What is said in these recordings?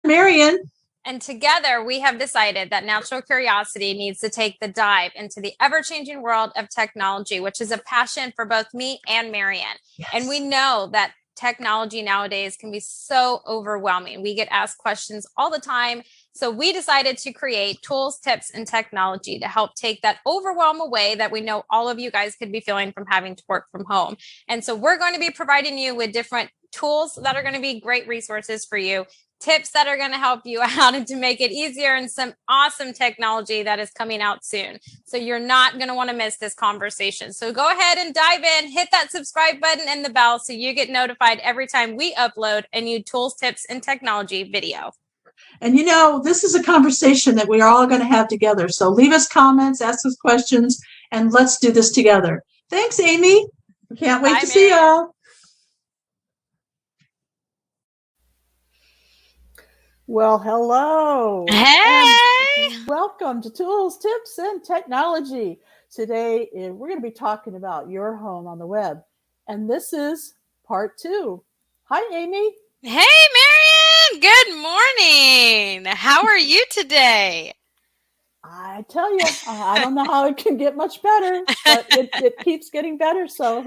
Marian. And together we have decided that Natural Curiosity needs to take the dive into the ever-changing world of technology, which is a passion for both me and Marian. Yes. And we know that technology nowadays can be so overwhelming. We get asked questions all the time. So we decided to create tools, tips, and technology to help take that overwhelm away that we know all of you guys could be feeling from having to work from home. And so we're going to be providing you with different tools that are going to be great resources for you, tips that are going to help you out and to make it easier, and some awesome technology that is coming out soon. So you're not going to want to miss this conversation. So go ahead and dive in, hit that subscribe button and the bell so you get notified every time we upload a new tools, tips, and technology video. And this is a conversation that we are all going to have together. So leave us comments, ask us questions, and let's do this together. Thanks, Aimee. We can't wait to see y'all. Well, hello. Hey. And welcome to Tools, Tips, and Technology. Today, we're going to be talking about your home on the web. And this is part 2. Hi, Aimee. Hey, Marian. Good morning. How are you today? I tell you, I don't know how it can get much better, but it keeps getting better. So,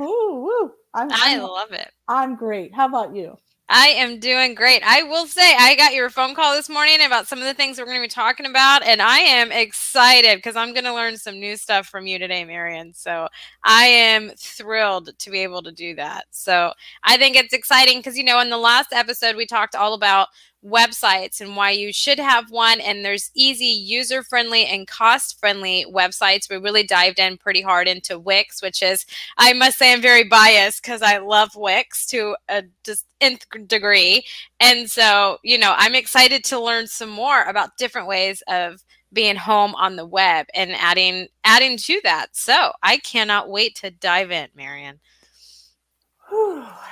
I love it. I'm great. How about you? I am doing great. I will say I got your phone call this morning about some of the things we're going to be talking about, and I am excited because I'm going to learn some new stuff from you today, Marian. So I am thrilled to be able to do that. So I think it's exciting because, in the last episode, we talked all about websites and why you should have one, and there's easy, user-friendly, and cost-friendly websites. We really dived in pretty hard into Wix, which is, I must say, I'm very biased because I love Wix to a just nth degree, and so I'm excited to learn some more about different ways of being home on the web and adding to that. So I cannot wait to dive in, Marian.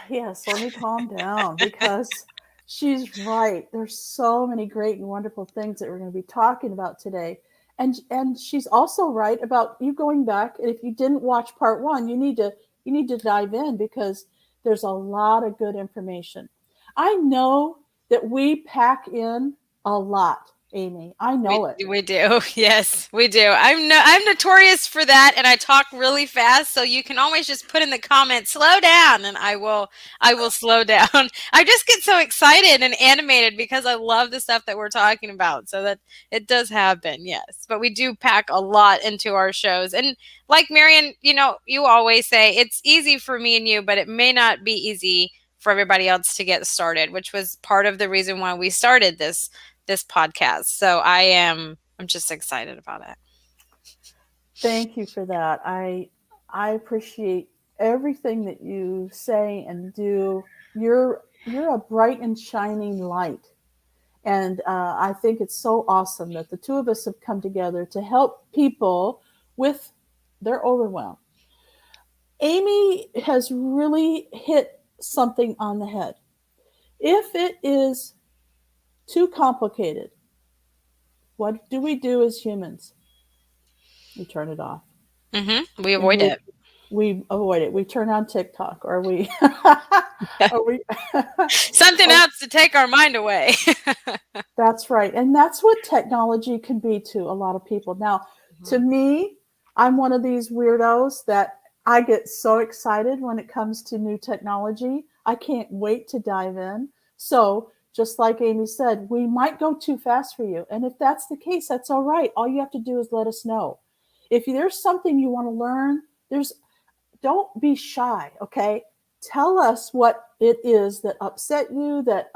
Yes, let me calm down because she's right. There's so many great and wonderful things that we're going to be talking about today. And she's also right about you going back. And if you didn't watch part 1, you need to dive in because there's a lot of good information. I know that we pack in a lot, Aimee. I know it. We do. Yes, we do. I'm notorious for that, and I talk really fast. So you can always just put in the comments, "Slow down," and I will slow down. I just get so excited and animated because I love the stuff that we're talking about. So that it does happen, yes. But we do pack a lot into our shows, and like Marian, you always say it's easy for me and you, but it may not be easy for everybody else to get started, which was part of the reason why we started this podcast. So I'm just excited about it. Thank you for that. I appreciate everything that you say and do. You're a bright and shining light. And I think it's so awesome that the two of us have come together to help people with their overwhelm. Aimee has really hit something on the head. If it is too complicated, what do we do as humans? We turn it off. Mm-hmm. We avoid it. We avoid it. We turn on TikTok, or we something else to take our mind away. That's right. And that's what technology can be to a lot of people. Now, to me, I'm one of these weirdos that I get so excited when it comes to new technology. I can't wait to dive in. So just like Aimee said, we might go too fast for you. And if that's the case, that's all right. All you have to do is let us know. If there's something you want to learn, don't be shy, okay? Tell us what it is that upset you, that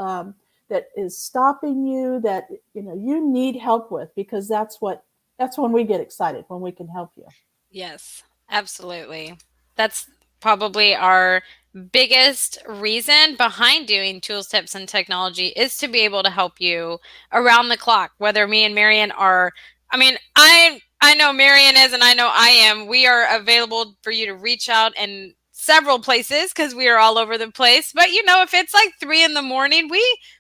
is stopping you, that you need help with, because that's when we get excited, when we can help you. Yes, absolutely. That's probably our biggest reason behind doing tools, tips, and technology is to be able to help you around the clock, whether me and Marian are, I know Marian is, and I know I am. We are available for you to reach out and several places because we are all over the place. But, if it's like 3 a.m,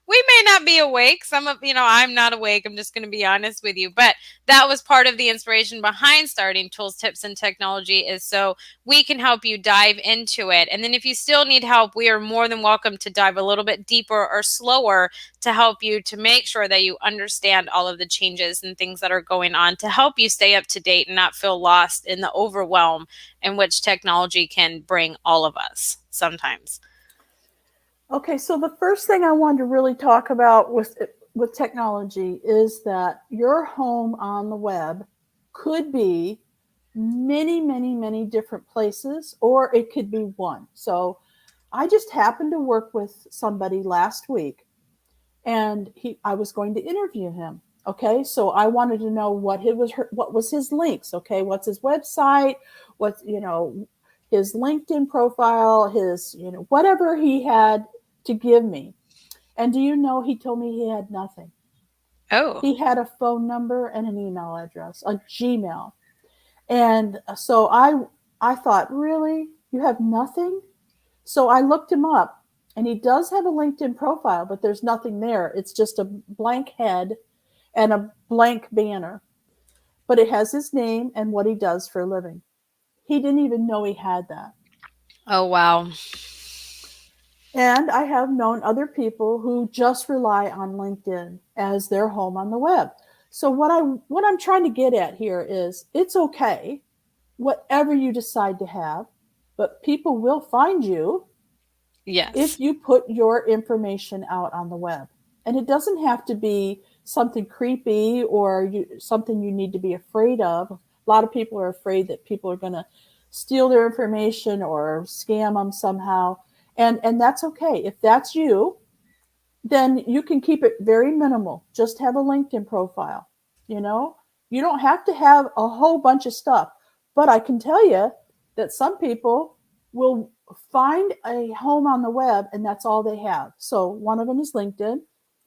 we may not be awake. I'm not awake. I'm just going to be honest with you. But that was part of the inspiration behind starting Tools, Tips, and Technology, is so we can help you dive into it. And then if you still need help, we are more than welcome to dive a little bit deeper or slower to help you to make sure that you understand all of the changes and things that are going on, to help you stay up to date and not feel lost in the overwhelm in which technology can bring all of us sometimes. Okay, so the first thing I wanted to really talk about with technology is that your home on the web could be many, many, many different places, or it could be one. So I just happened to work with somebody last week, and I was going to interview him. Okay, so I wanted to know what was his links. Okay, what's his website? What's his LinkedIn profile? His whatever he had to give me. And do you know, he told me he had nothing. Oh. He had a phone number and an email address, a Gmail. And so I thought, really? You have nothing? So I looked him up, and he does have a LinkedIn profile, but there's nothing there. It's just a blank head and a blank banner. But it has his name and what he does for a living. He didn't even know he had that. Oh, wow. And I have known other people who just rely on LinkedIn as their home on the web. So what I'm trying to get at here is, it's okay, whatever you decide to have, but people will find you. Yes. If you put your information out on the web. And it doesn't have to be something creepy or something you need to be afraid of. A lot of people are afraid that people are going to steal their information or scam them somehow. And that's okay. If that's you, then you can keep it very minimal. Just have a LinkedIn profile. You don't have to have a whole bunch of stuff. But I can tell you that some people will find a home on the web and that's all they have. So one of them is LinkedIn.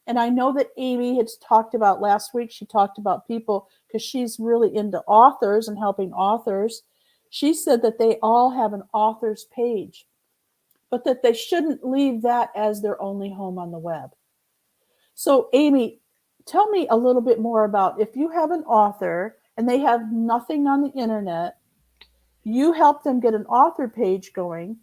And I know that Aimee had talked about last week, she talked about people, because she's really into authors and helping authors. She said that they all have an author's page, but that they shouldn't leave that as their only home on the web. So Aimee, tell me a little bit more about, if you have an author and they have nothing on the internet, you help them get an author page going,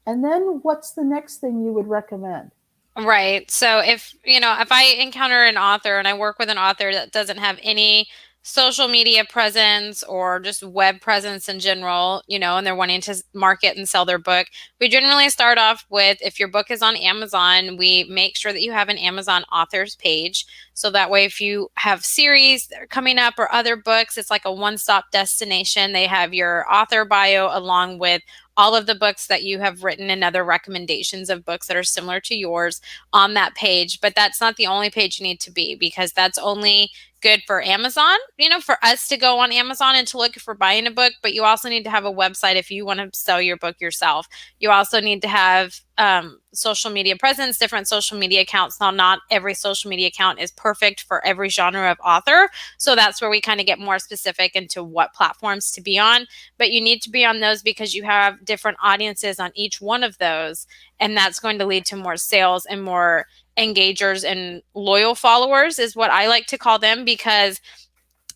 and then what's the next thing you would recommend? Right. So if I encounter an author and I work with an author that doesn't have any social media presence or just web presence in general, and they're wanting to market and sell their book, we generally start off with, if your book is on Amazon, we make sure that you have an Amazon authors page. So that way, if you have series that are coming up or other books, it's like a one-stop destination. They have your author bio along with all of the books that you have written and other recommendations of books that are similar to yours on that page. But that's not the only page you need to be, because that's only good for Amazon, for us to go on Amazon and to look for buying a book. But you also need to have a website if you want to sell your book yourself. You also need to have social media presence, different social media accounts. Now, not every social media account is perfect for every genre of author. So that's where we kind of get more specific into what platforms to be on. But you need to be on those because you have different audiences on each one of those. And that's going to lead to more sales and more engagers and loyal followers, is what I like to call them, because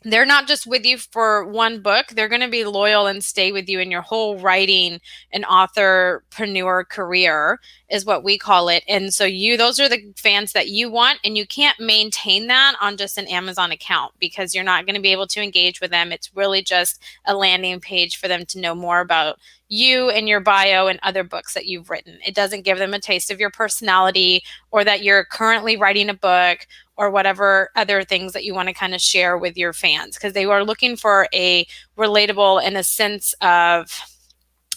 they're not just with you for one book. They're going to be loyal and stay with you in your whole writing and authorpreneur career, is what we call it. And so those are the fans that you want, and you can't maintain that on just an Amazon account, because you're not going to be able to engage with them. It's really just a landing page for them to know more about you and your bio and other books that you've written. It doesn't give them a taste of your personality or that you're currently writing a book or whatever other things that you want to kind of share with your fans, because they are looking for a relatable and a sense of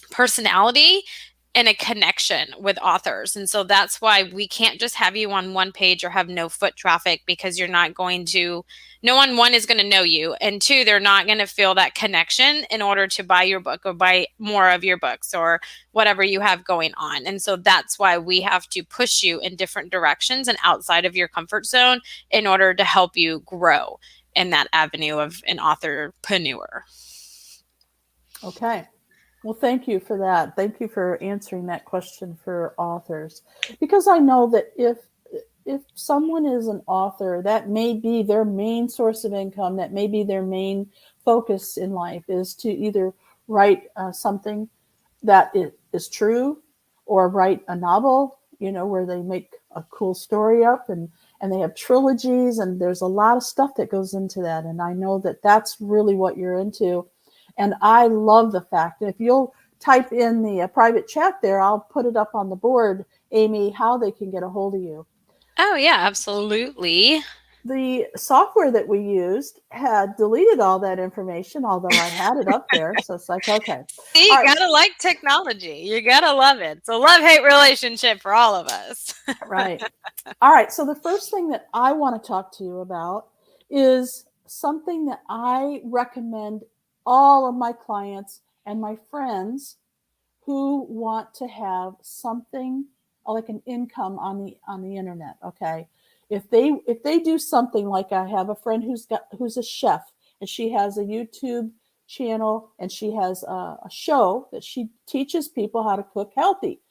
personality and a connection with authors. And so that's why we can't just have you on one page or have no foot traffic, because you're not going to, no one is going to know you. And two, they're not going to feel that connection in order to buy your book or buy more of your books or whatever you have going on. And so that's why we have to push you in different directions and outside of your comfort zone in order to help you grow in that avenue of an authorpreneur. Okay. Well, thank you for that. Thank you for answering that question for authors, because I know that if someone is an author, that may be their main source of income, that may be their main focus in life, is to either write something that is true, or write a novel, where they make a cool story up, and they have trilogies, and there's a lot of stuff that goes into that. And I know that that's really what you're into. And I love the fact that if you'll type in the private chat there, I'll put it up on the board, Aimee, how they can get a hold of you. Oh, yeah, absolutely. The software that we used had deleted all that information, although I had it up there. So it's like, okay. See, you gotta like technology. You gotta love it. It's a love-hate relationship for all of us. Right. All right. So the first thing that I want to talk to you about is something that I recommend all of my clients and my friends who want to have something like an income on the internet. Okay. If they do something like, I have a friend who's a chef, and she has a YouTube channel, and she has a show that she teaches people how to cook healthy.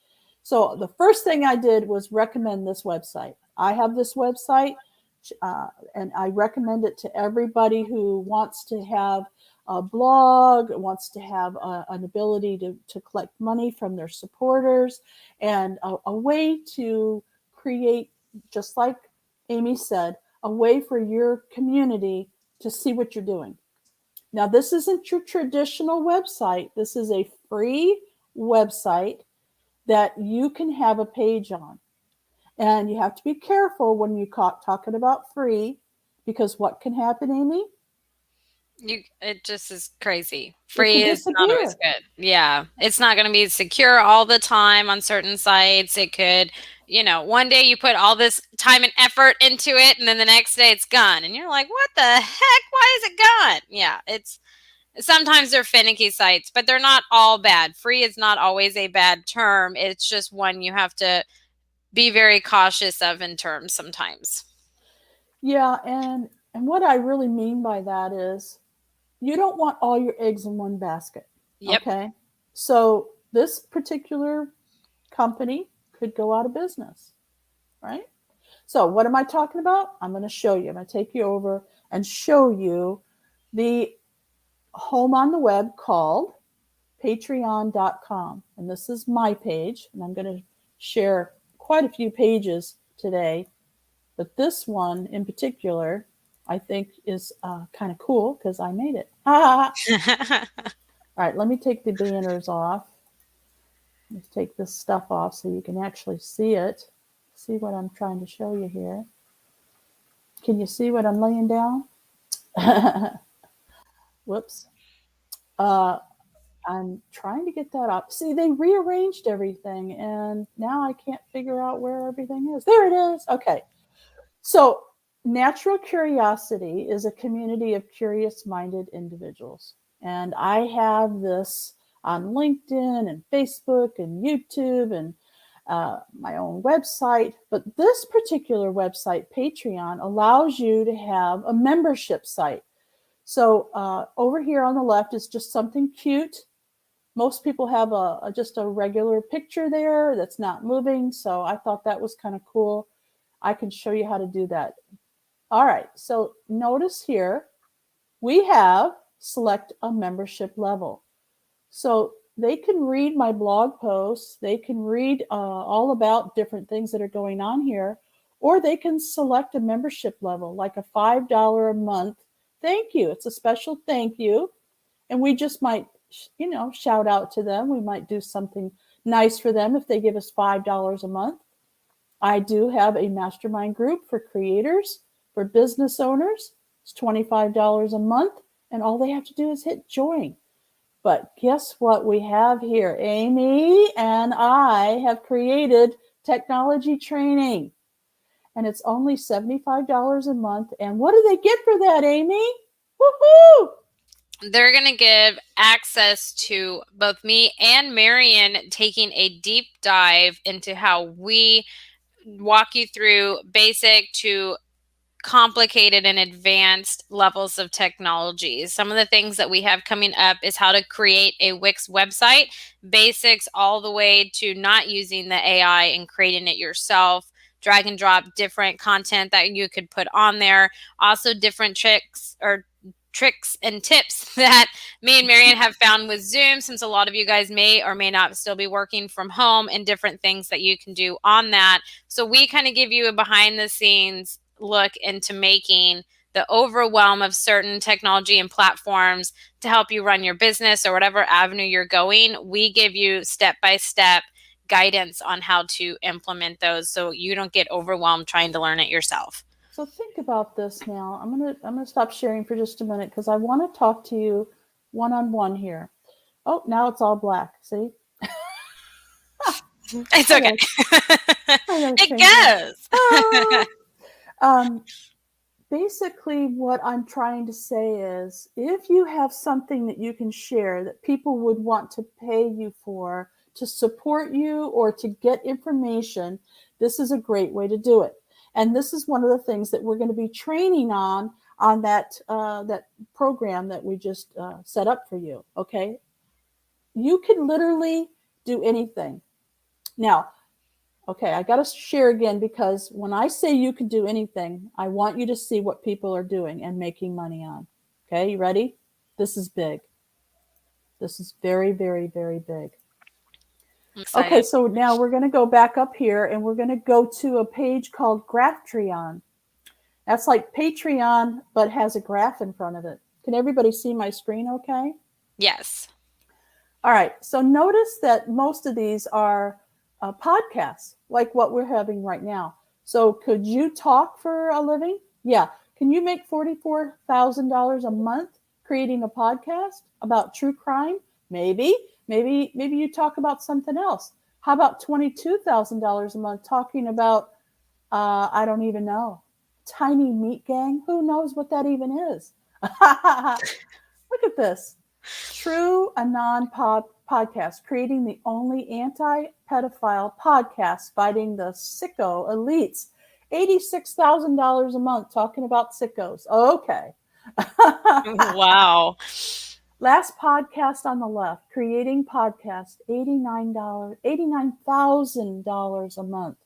So the first thing I did was recommend this website. I have this website, and I recommend it to everybody who wants to have a blog, wants to have an ability to collect money from their supporters, and a way to create, just like Aimee said, a way for your community to see what you're doing. Now, this isn't your traditional website. This is a free website that you can have a page on. And you have to be careful when you talking about free, because what can happen, Aimee? It just is crazy. Free is disappear. not always good. Yeah. It's not going to be secure all the time on certain sites. It could, one day you put all this time and effort into it, and then the next day it's gone. And you're like, what the heck? Why is it gone? Yeah. Sometimes they're finicky sites, but they're not all bad. Free is not always a bad term. It's just one you have to be very cautious of in terms sometimes. Yeah. And what I really mean by that is, you don't want all your eggs in one basket. Yep. Okay. So this particular company could go out of business, right? So what am I talking about? I'm going to show you. I'm going to take you over and show you the home on the web called patreon.com. And this is my page, and I'm going to share quite a few pages today. But this one in particular, I think, is kind of cool because I made it. All right, let me take the banners off. Let's take this stuff off so you can actually see it. See what I'm trying to show you here. Can you see what I'm laying down? Whoops. I'm trying to get that up. See, they rearranged everything, and now I can't figure out where everything is. There it is. Okay. So Natural Curiosity is a community of curious-minded individuals. And I have this on LinkedIn and Facebook and YouTube and my own website. But this particular website, Patreon, allows you to have a membership site. So over here on the left is just something cute. Most people have just a regular picture there that's not moving. So I thought that was kind of cool. I can show you how to do that. All right, so notice here, we have select a membership level. So they can read my blog posts, they can read all about different things that are going on here, or they can select a membership level, like a $5 a month thank you. It's a special thank you. And we just might, shout out to them. We might do something nice for them if they give us $5 a month. I do have a mastermind group for creators, for business owners. It's $25 a month, and all they have to do is hit join. But guess what we have here? Aimee and I have created technology training, and it's only $75 a month. And what do they get for that, Aimee? Woohoo! They're going to give access to both me and Marian taking a deep dive into how we walk you through basic to complicated and advanced levels of technology. Some of the things that we have coming up is how to create a Wix website, basics all the way to not using the AI and creating it yourself, drag and drop different content that you could put on there. Also different tricks and tips that me and Marian have found with Zoom, since a lot of you guys may or may not still be working from home, and different things that you can do on that. So we kind of give you a behind the scenes look into making the overwhelm of certain technology and platforms to help you run your business or whatever avenue you're going. We give you step-by-step guidance on how to implement those so you don't get overwhelmed trying to learn it yourself. So think about this now. I'm gonna stop sharing for just a minute because I want to talk to you one-on-one here. Oh, now it's all black. See? It's okay. It goes. Basically, what I'm trying to say is, if you have something that you can share that people would want to pay you for, to support you, or to get information, this is a great way to do it. And this is one of the things that we're going to be training on that program that we just set up for you. Okay, you can literally do anything. Now, okay, I got to share again, because when I say you can do anything, I want you to see what people are doing and making money on. Okay, you ready? This is big. This is very, very, very big. Okay, so now we're going to go back up here and we're going to go to a page called Graphtreon. That's like Patreon, but has a graph in front of it. Can everybody see my screen okay? Yes. All right, so notice that most of these are podcasts, like what we're having right now. So could you talk for a living? Yeah. Can you make $44,000 a month creating a podcast about true crime? Maybe you talk about something else. How about $22,000 a month talking about, I don't even know, tiny meat gang? Who knows what that even is? Look at this. True Anon podcast, creating the only anti-pedophile podcast fighting the sicko elites. $86,000 a month talking about sickos. Okay. Wow. Last podcast on the left, creating podcast, $89,000 a month.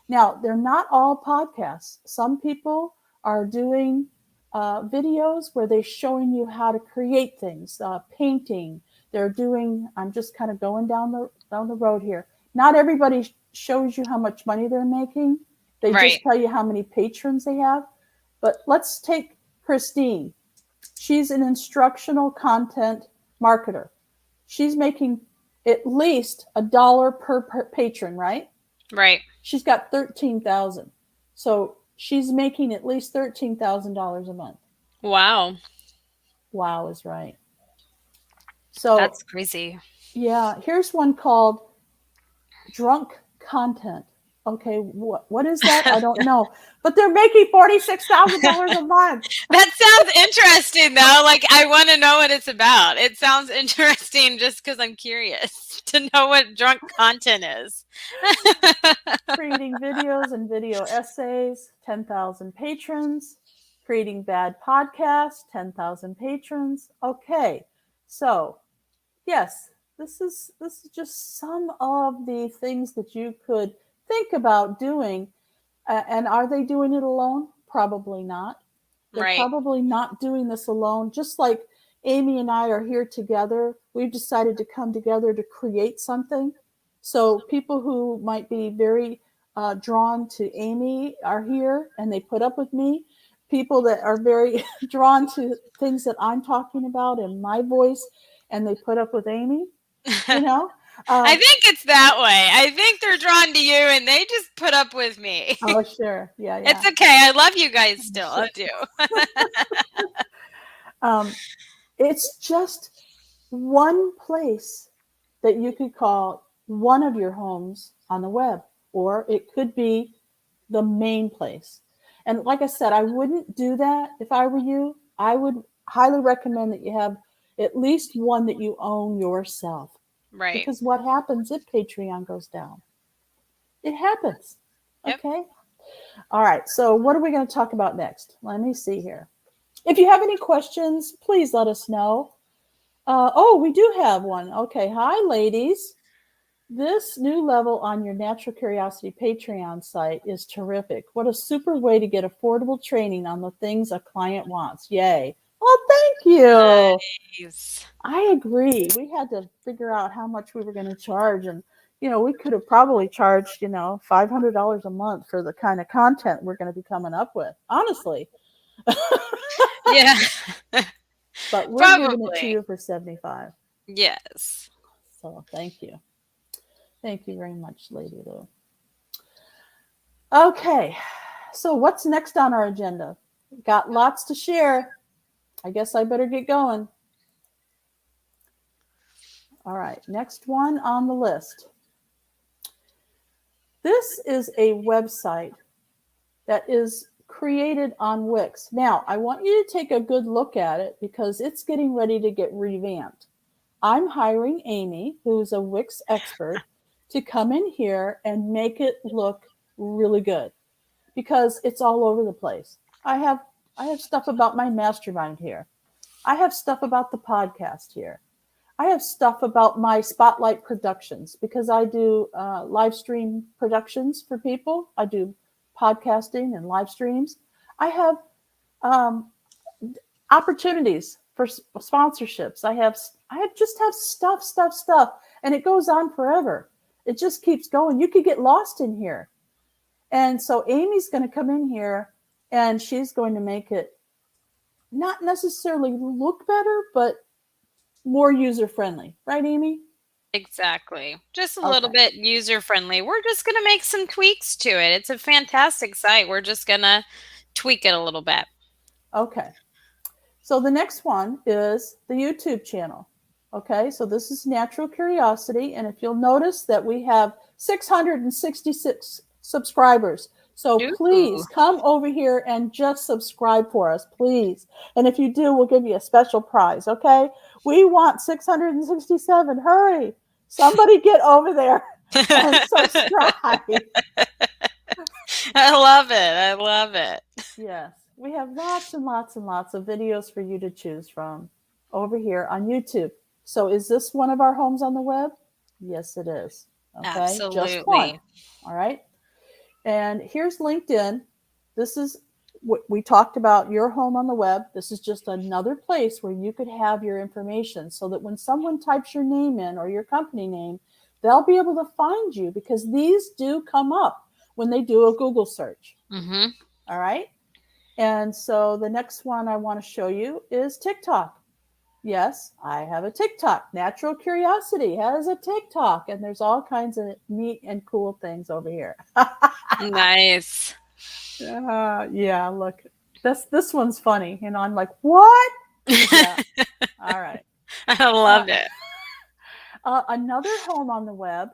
Now, they're not all podcasts. Some people are doing videos where they're showing you how to create things, painting. They're doing, I'm just kind of going down the road here. Not everybody shows you how much money they're making. They just tell you how many patrons they have. But let's take Christine. She's an instructional content marketer. She's making at least $1 per patron, right? Right. She's got 13,000. So she's making at least $13,000 a month. Wow. Wow is right. So that's crazy. Yeah. Here's one called Drunk Content. Okay, what is that? I don't know. But they're making $46,000 a month. That sounds interesting, though. Like, I want to know what it's about. It sounds interesting just because I'm curious to know what drunk content is. Creating videos and video essays, 10,000 patrons. Creating bad podcasts, 10,000 patrons. Okay, so yes, this is just some of the things that you could think about doing. And are they doing it alone? Probably not. They're probably not doing this alone. Just like Aimee and I are here together, we've decided to come together to create something. So people who might be very drawn to Aimee are here and they put up with me. People that are very drawn to things that I'm talking about and my voice, and they put up with Aimee, you know? I think it's that way. I think they're drawn to you and they just put up with me. Oh, sure. Yeah. It's okay. I love you guys still. I do. It's just one place that you could call one of your homes on the web, or it could be the main place. And like I said, I wouldn't do that if I were you. I would highly recommend that you have at least one that you own yourself. Right. Because what happens if Patreon goes down? It happens. Yep. Okay. All right. So what are we going to talk about next? Let me see here. If you have any questions, please let us know. Oh, we do have one. Okay. Hi, ladies. This new level on your Natural Curiosity Patreon site is terrific. What a super way to get affordable training on the things a client wants. Yay. Well, thank you. Nice. I agree. We had to figure out how much we were going to charge. And, we could have probably charged, $500 a month for the kind of content we're going to be coming up with. Honestly. Yeah. But we're Probably. giving it to you for $75. Yes. So thank you. Thank you very much, Lady Lou. Okay. So what's next on our agenda? Got lots to share. I guess I better get going. All right. Next one on the list. This is a website that is created on Wix. Now, I want you to take a good look at it because it's getting ready to get revamped. I'm hiring Aimee, who's a Wix expert, to come in here and make it look really good because it's all over the place. I have stuff about my mastermind here. I have stuff about the podcast here. I have stuff about my Spotlight productions because I do live stream productions for people. I do podcasting and live streams. I have opportunities for sponsorships. I have stuff, and it goes on forever. It just keeps going. You could get lost in here. And so Aimee's going to come in here and she's going to make it not necessarily look better, but more user-friendly. Right, Aimee? Exactly. Just a little bit user-friendly. We're just going to make some tweaks to it. It's a fantastic site. We're just going to tweak it a little bit. Okay. So the next one is the YouTube channel. Okay, so this is Natural Curiosity. And if you'll notice that we have 666 subscribers. So please come over here and just subscribe for us, please. And if you do, we'll give you a special prize, okay? We want 667. Hurry. Somebody get over there and subscribe. I love it. I love it. Yes. We have lots and lots and lots of videos for you to choose from over here on YouTube. So is this one of our homes on the web? Yes, it is. Okay. Absolutely. Just one. All right. And here's LinkedIn. This is what we talked about, your home on the web. This is just another place where you could have your information so that when someone types your name in or your company name, they'll be able to find you because these do come up when they do a Google search. Mm-hmm. All right. And so the next one I want to show you is TikTok. Yes, I have a TikTok. Natural Curiosity has a TikTok, and there's all kinds of neat and cool things over here. Nice. Yeah, look, this one's funny. And I'm like, what? Yeah. All right. I love it. Another home on the web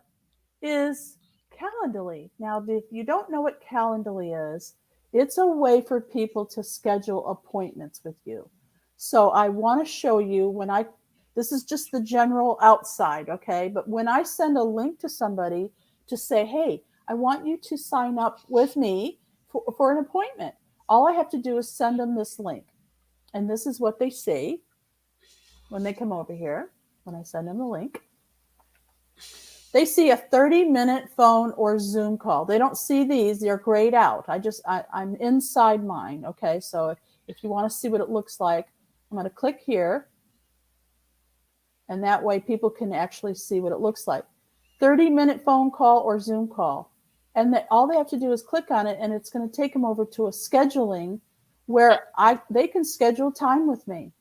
is Calendly. Now, if you don't know what Calendly is, it's a way for people to schedule appointments with you. So I want to show you this is just the general outside, okay? But when I send a link to somebody to say, hey, I want you to sign up with me for an appointment, all I have to do is send them this link. And this is what they see when they come over here, when I send them the link. They see a 30-minute phone or Zoom call. They don't see these. They're grayed out. I'm inside mine, okay? So if you want to see what it looks like, I'm going to click here. And that way people can actually see what it looks like. 30-minute phone call or Zoom call. And all they have to do is click on it, and it's going to take them over to a scheduling where they can schedule time with me.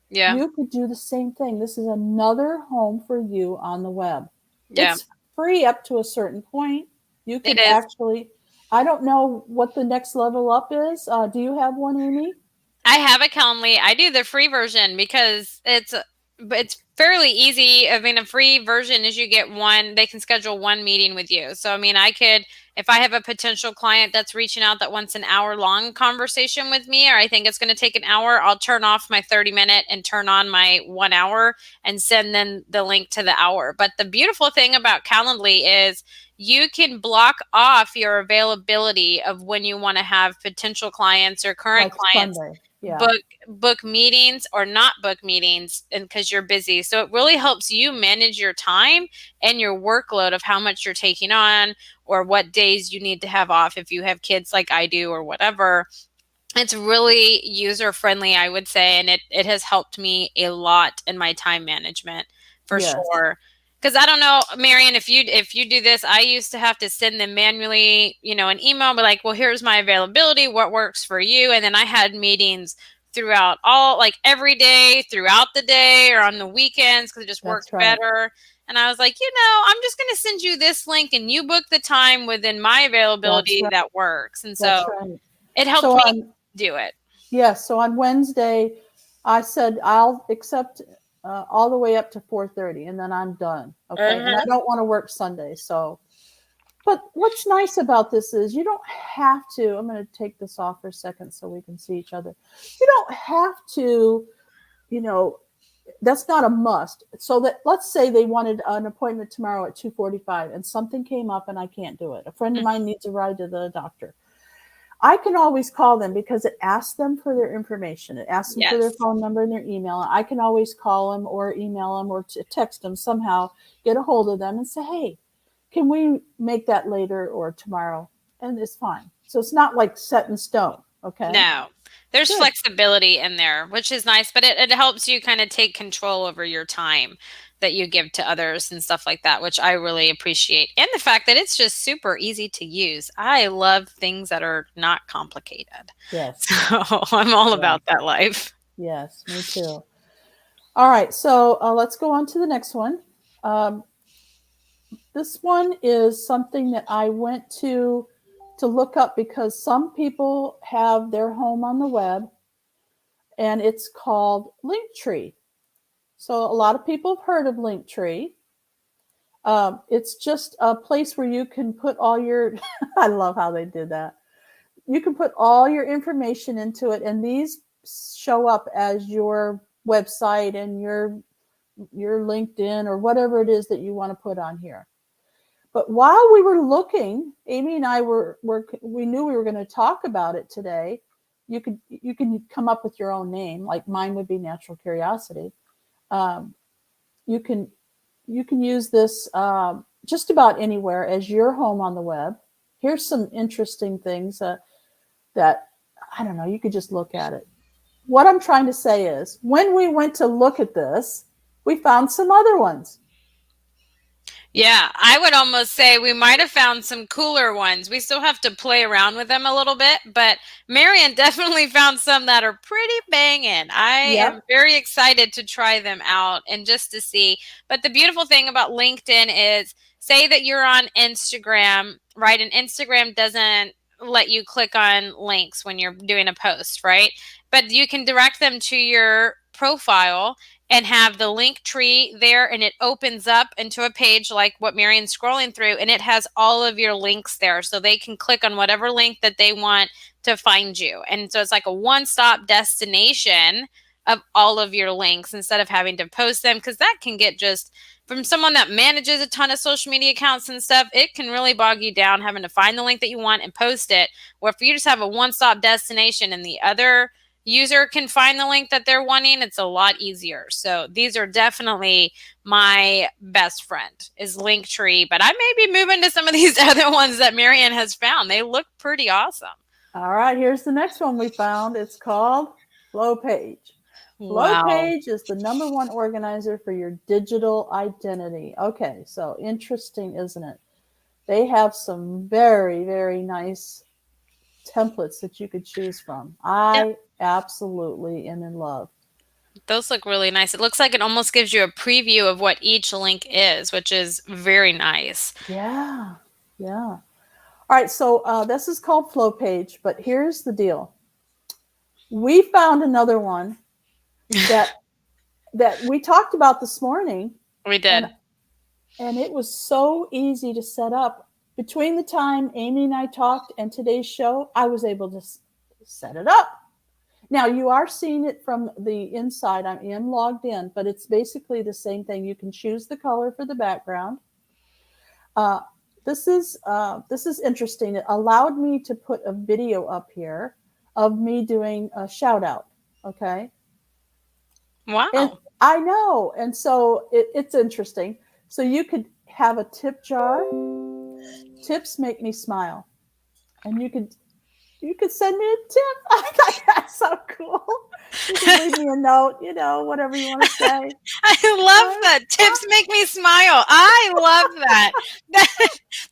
Yeah. You could do the same thing. This is another home for you on the web. Yeah. It's free up to a certain point. You can actually, I don't know what the next level up is. Do you have one, Aimee? I have a Calendly. I do the free version because it's fairly easy. I mean, a free version is you get one, they can schedule one meeting with you. So, I mean, if I have a potential client that's reaching out that wants an hour-long conversation with me, or I think it's going to take an hour, I'll turn off my 30-minute and turn on my 1 hour and send them the link to the hour. But the beautiful thing about Calendly is you can block off your availability of when you want to have potential clients or current clients Sunday. Yeah. book meetings or not book meetings, and because you're busy. So it really helps you manage your time and your workload of how much you're taking on or what days you need to have off if you have kids like I do or whatever. It's really user friendly, I would say, and it has helped me a lot in my time management for sure. Because I don't know, Marian, if you do this, I used to have to send them manually, an email, but like, well, here's my availability, what works for you, and then I had meetings throughout every day, throughout the day, or on the weekends because it just worked better. And I was like, I'm just going to send you this link, and you book the time within my availability that works. And so it helped me do it. Yes. So on Wednesday, I said I'll accept all the way up to 4:30, and then I'm done. Okay. And I don't want to work Sunday. So, but what's nice about this is you don't have to. I'm going to take this off for a second so we can see each other. You don't have to, that's not a must. So that, let's say they wanted an appointment tomorrow at 2:45 and something came up and I can't do it. A friend of mine needs a ride to the doctor. I can always call them because it asks them for their information. It asks them for their phone number and their email. I can always call them or email them or text them somehow, get a hold of them and say, hey, can we make that later or tomorrow? And it's fine. So it's not like set in stone. Okay. No, there's flexibility in there, which is nice, but it helps you kind of take control over your time that you give to others and stuff like that, which I really appreciate. And the fact that it's just super easy to use. I love things that are not complicated. Yes. So I'm all about that life. Yes, me too. All right. So let's go on to the next one. This one is something that I went to look up because some people have their home on the web, and it's called Linktree. So a lot of people have heard of Linktree. It's just a place where you can put all your, I love how they did that. You can put all your information into it, and these show up as your website and your LinkedIn or whatever it is that you want to put on here. But while we were looking, Aimee and I we knew we were going to talk about it today. You can come up with your own name, like mine would be Natural Curiosity. You can use this just about anywhere as your home on the web. Here's some interesting things that, I don't know, you could just look at it. What I'm trying to say is when we went to look at this, we found some other ones. Yeah, I would almost say we might have found some cooler ones. We still have to play around with them a little bit, but Marian definitely found some that are pretty banging. I am very excited to try them out and just to see. But the beautiful thing about LinkedIn is, say that you're on Instagram, right? And Instagram doesn't let you click on links when you're doing a post, right? But you can direct them to your profile and have the link tree there, and it opens up into a page like what Marian's scrolling through, and it has all of your links there, so they can click on whatever link that they want to find you. And so it's like a one-stop destination of all of your links instead of having to post them, because that can get just, from someone that manages a ton of social media accounts and stuff, it can really bog you down having to find the link that you want and post it. Where if you just have a one-stop destination and the other user can find the link that they're wanting, it's a lot easier. So these are definitely my best friend is Linktree, but I may be moving to some of these other ones that Marian has found. They look pretty awesome. All right, here's the next one we found. It's called FlowPage. FlowPage is the #1 organizer for your digital identity. Okay, so interesting, isn't it? They have some very, very nice templates that you could choose from. I absolutely am in love. Those look really nice. It looks like it almost gives you a preview of what each link is, which is very nice. Yeah. All right, so this is called FlowPage, but here's the deal. We found another one that that we talked about this morning. We did. And it was so easy to set up. Between the time Aimee and I talked and today's show, I was able to set it up. Now, you are seeing it from the inside. I am logged in, but it's basically the same thing. You can choose the color for the background. This is interesting. It allowed me to put a video up here of me doing a shout out. Okay. Wow. And I know. And so it's interesting. So you could have a tip jar. Tips make me smile. And you could send me a tip. I thought that's so cool. You can leave me a note, whatever you want to say. I love that. Tips make me smile. I love that.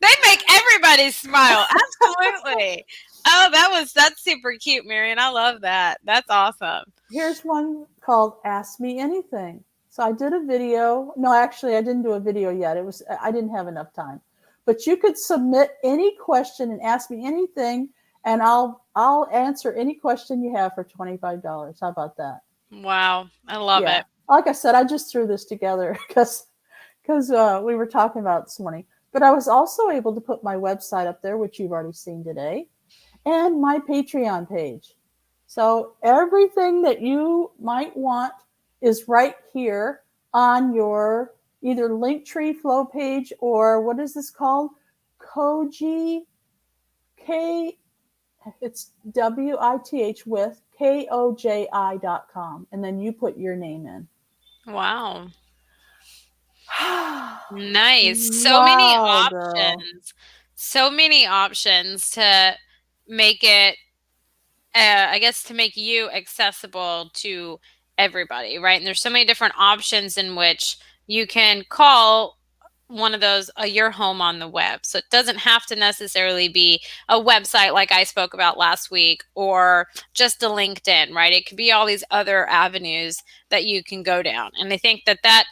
They make everybody smile. Absolutely. Oh, that's super cute, Marian. I love that. That's awesome. Here's one called Ask Me Anything. So I did a video. No, actually, I didn't do a video yet. I didn't have enough time. But you could submit any question and ask me anything, and I'll answer any question you have for $25. How about that? Wow, I love it. Like I said, I just threw this together because we were talking about it this morning. But I was also able to put my website up there, which you've already seen today, and my Patreon page. So everything that you might want is right here on your either Linktree flow page or what is this called? Koji, it's WITH with KOJI.com. And then you put your name in. Wow. Nice. So many options. Girl. So many options to make it, I guess, to make you accessible to everybody, right? And there's so many different options in which you can call one of those your home on the web. So it doesn't have to necessarily be a website like I spoke about last week or just a LinkedIn, right? It could be all these other avenues that you can go down. And I think that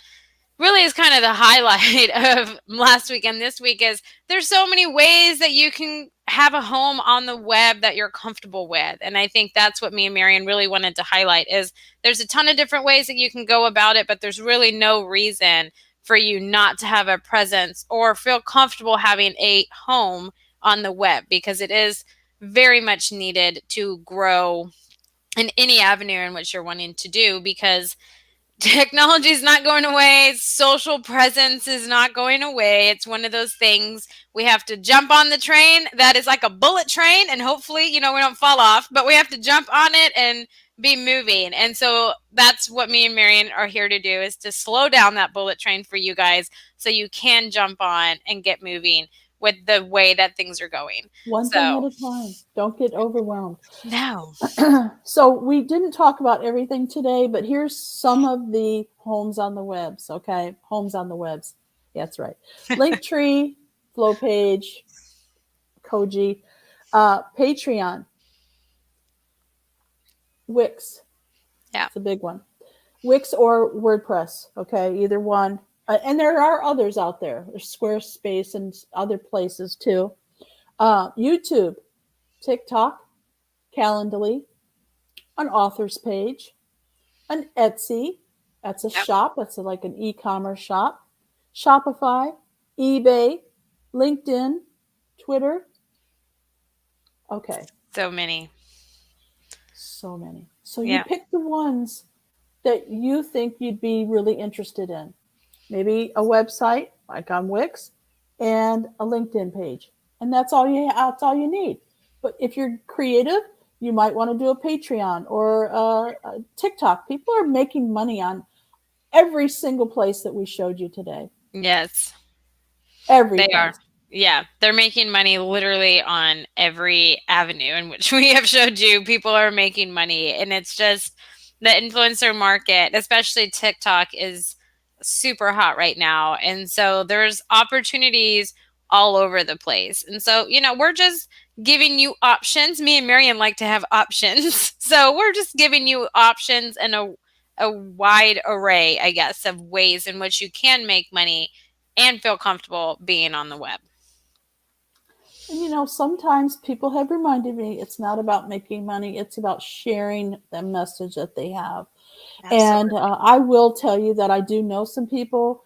really is kind of the highlight of last week and this week is there's so many ways that you can have a home on the web that you're comfortable with. And I think that's what me and Marian really wanted to highlight is there's a ton of different ways that you can go about it, but there's really no reason for you not to have a presence or feel comfortable having a home on the web because it is very much needed to grow in any avenue in which you're wanting to do because technology is not going away. Social presence is not going away. It's one of those things we have to jump on the train that is like a bullet train and hopefully, we don't fall off, but we have to jump on it and be moving. And so that's what me and Marian are here to do is to slow down that bullet train for you guys so you can jump on and get moving with the way that things are going. One thing at a time. Don't get overwhelmed. No. So we didn't talk about everything today, but here's some of the homes on the webs. Okay. Homes on the webs. Yeah, that's right. Linktree, flow page, Koji, Patreon, Wix. Yeah. It's a big one. Wix or WordPress. Okay. Either one. And there are others out there. There's Squarespace and other places too. YouTube, TikTok, Calendly, an author's page, an Etsy. That's a shop. That's like an e-commerce shop. Shopify, eBay, LinkedIn, Twitter. Okay. So many. So you pick the ones that you think you'd be really interested in. Maybe a website like on Wix and a LinkedIn page. And that's all you need. But if you're creative, you might want to do a Patreon or a TikTok. People are making money on every single place that we showed you today. Yes. Every They place. are. Yeah. They're making money literally on every avenue in which we have showed you. People are making money. And it's just the influencer market, especially TikTok, is super hot right now. And so there's opportunities all over the place. And so, we're just giving you options. Me and Marian like to have options. So we're just giving you options and a wide array, I guess, of ways in which you can make money and feel comfortable being on the web. And sometimes people have reminded me it's not about making money, it's about sharing the message that they have. Absolutely. And I will tell you that I do know some people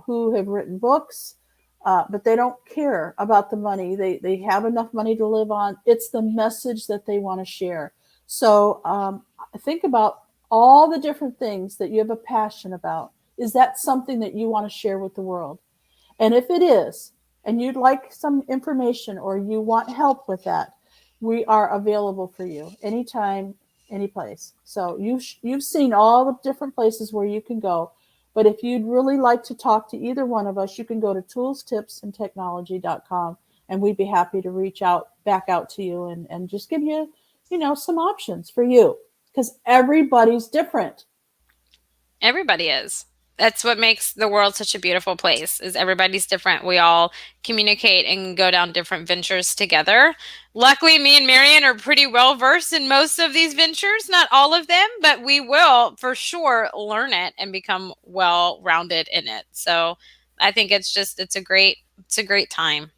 who have written books, but they don't care about the money. They have enough money to live on. It's the message that they want to share. So think about all the different things that you have a passion about. Is that something that you want to share with the world? And if it is, and you'd like some information or you want help with that, we are available for you anytime, any place. So you've seen all the different places where you can go. But if you'd really like to talk to either one of us, you can go to toolstipsandtechnology.com, and we'd be happy to reach back out to you and just give you, some options for you, because everybody's different. Everybody is. That's what makes the world such a beautiful place, is everybody's different. We all communicate and go down different ventures together. Luckily, me and Marian are pretty well versed in most of these ventures, not all of them, but we will for sure learn it and become well-rounded in it. So I think it's a great time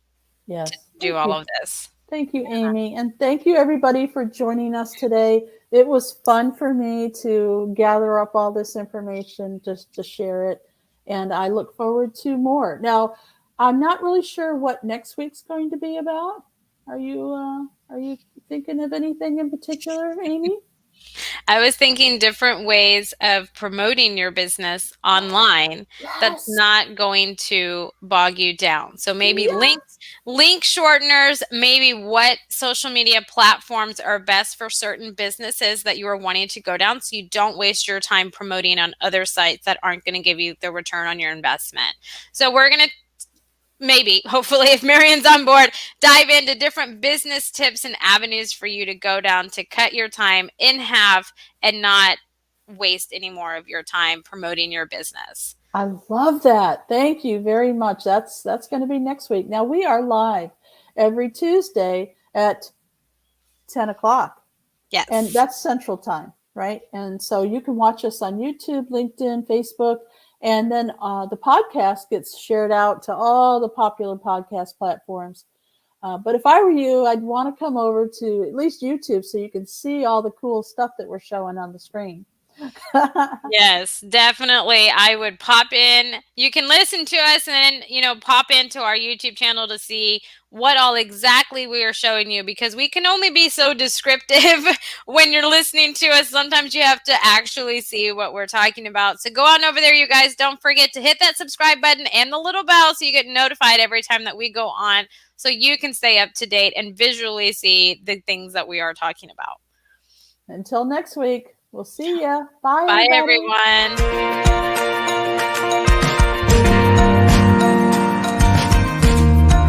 Yes. to do all of this. Thank you, Aimee. And thank you, everybody, for joining us today. It was fun for me to gather up all this information just to share it. And I look forward to more. Now, I'm not really sure what next week's going to be about. Are you thinking of anything in particular, Aimee? I was thinking different ways of promoting your business online that's not going to bog you down. So maybe link shorteners, maybe what social media platforms are best for certain businesses that you are wanting to go down, so you don't waste your time promoting on other sites that aren't going to give you the return on your investment. So we're going to hopefully, if Marian's on board, dive into different business tips and avenues for you to go down to cut your time in half and not waste any more of your time promoting your business. I love that. Thank you very much. That's going to be next week. Now, we are live every Tuesday at 10 o'clock. Yes. And that's Central Time, right? And so you can watch us on YouTube, LinkedIn, Facebook. And then the podcast gets shared out to all the popular podcast platforms. But if I were you, I'd want to come over to at least YouTube so you can see all the cool stuff that we're showing on the screen. Yes, definitely. I would pop in. You can listen to us and then, pop into our YouTube channel to see what all exactly we are showing you, because we can only be so descriptive when you're listening to us. Sometimes you have to actually see what we're talking about. So go on over there, you guys. Don't forget to hit that subscribe button and the little bell so you get notified every time that we go on, so you can stay up to date and visually see the things that we are talking about. Until next week. We'll see ya. Bye, Bye, everybody. everyone.